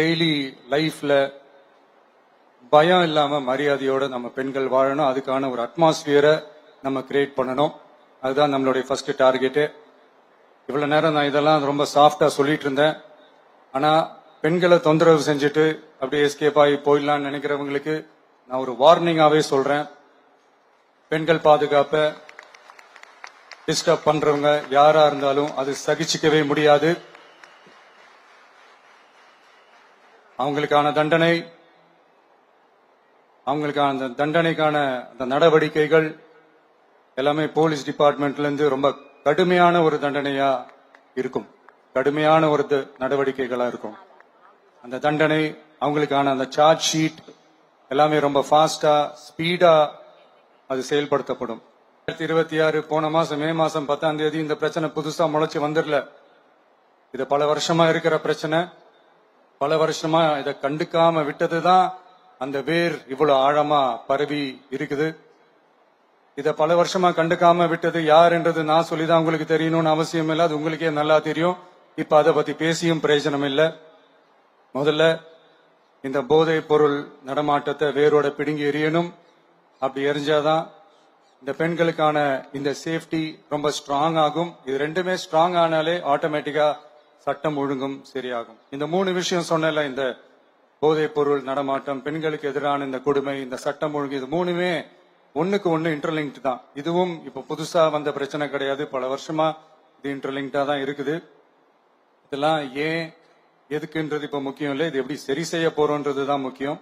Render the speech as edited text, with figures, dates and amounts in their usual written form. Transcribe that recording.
Daily லைஃப்ல பயம் இல்லாம மரியாதையோட நம்ம பெண்கள் வாழணும். அதுக்கான ஒரு அட்மாஸ்பியரை நம்ம கிரியேட் பண்ணணும். அதுதான் நம்மளுடைய ஃபர்ஸ்ட் டார்கெட்டு. இவ்வளவு நேரம் நான் இதெல்லாம் ரொம்ப சாஃப்டா சொல்லிட்டு இருந்தேன். ஆனா பெண்களை தொந்தரவு செஞ்சுட்டு அப்படியே எஸ்கேப் ஆகி போயிடலாம்னு நினைக்கிறவங்களுக்கு நான் ஒரு வார்னிங்காவே சொல்றேன். பெண்கள் பாதுகாப்பை டிஸ்டர்ப் பண்றவங்க யாரா இருந்தாலும் அது சகிச்சுக்கவே முடியாது. அவங்களுக்கான தண்டனைக்கான அந்த நடவடிக்கைகள் எல்லாமே போலீஸ் டிபார்ட்மெண்ட்ல இருந்து ரொம்ப கடுமையான ஒரு தண்டனையா இருக்கும். கடுமையான ஒரு நடவடிக்கைகளா இருக்கும். அந்த தண்டனை அவங்களுக்கான அந்த சார்ஜ் ஷீட் எல்லாமே ரொம்ப ஃபாஸ்டா ஸ்பீடா அது செயல்படுத்தப்படும். 2026 போன மாசம் மே மாசம் 10ஆம் தேதி இந்த பிரச்சனை புதுசா முளைச்சு வந்துடல. இது பல வருஷமா இருக்கிற பிரச்சனை. பல வருஷமா இதை கண்டுக்காம விட்டதுதான் அந்த வேர் இவ்வளவு ஆழமா பரவி இருக்குது. இத பல வருஷமா கண்டுக்காம விட்டது யார் என்றது நான் சொல்லிதான் உங்களுக்கு தெரியணும்னு அவசியம் இல்லை. அது உங்களுக்கே நல்லா தெரியும். இப்ப அதை பத்தி பேசியும் பிரயோஜனம் இல்லை. முதல்ல இந்த போதைப் பொருள் நடமாட்டத்தை வேரோட பிடுங்கி எறியணும். அப்படி எரிஞ்சாதான் இந்த பெண்களுக்கான இந்த சேஃப்டி ரொம்ப ஸ்ட்ராங் ஆகும். இது ரெண்டுமே ஸ்ட்ராங் ஆனாலே ஆட்டோமேட்டிக்கா சட்டம் ஒழுங்கும் சரியாகும். இந்த 3 விஷயம் சொன்னல, இந்த போதைப் பொருள் நடமாட்டம், பெண்களுக்கு எதிரான இந்த கொடுமை, இந்த சட்டம் ஒழுங்கு, இது 3மே ஒண்ணுக்கு ஒண்ணு இன்டர்லிங்க் தான். இதுவும் இப்ப புதுசா வந்த பிரச்சனை கிடையாது. பல வருஷமா இது இன்டர்லிங்க்டா தான் இருக்குது. இதெல்லாம் ஏன் எதுக்குன்றது இப்ப முக்கியம் இல்லை. இது எப்படி சரி செய்ய போறோம்ன்றது தான் முக்கியம்.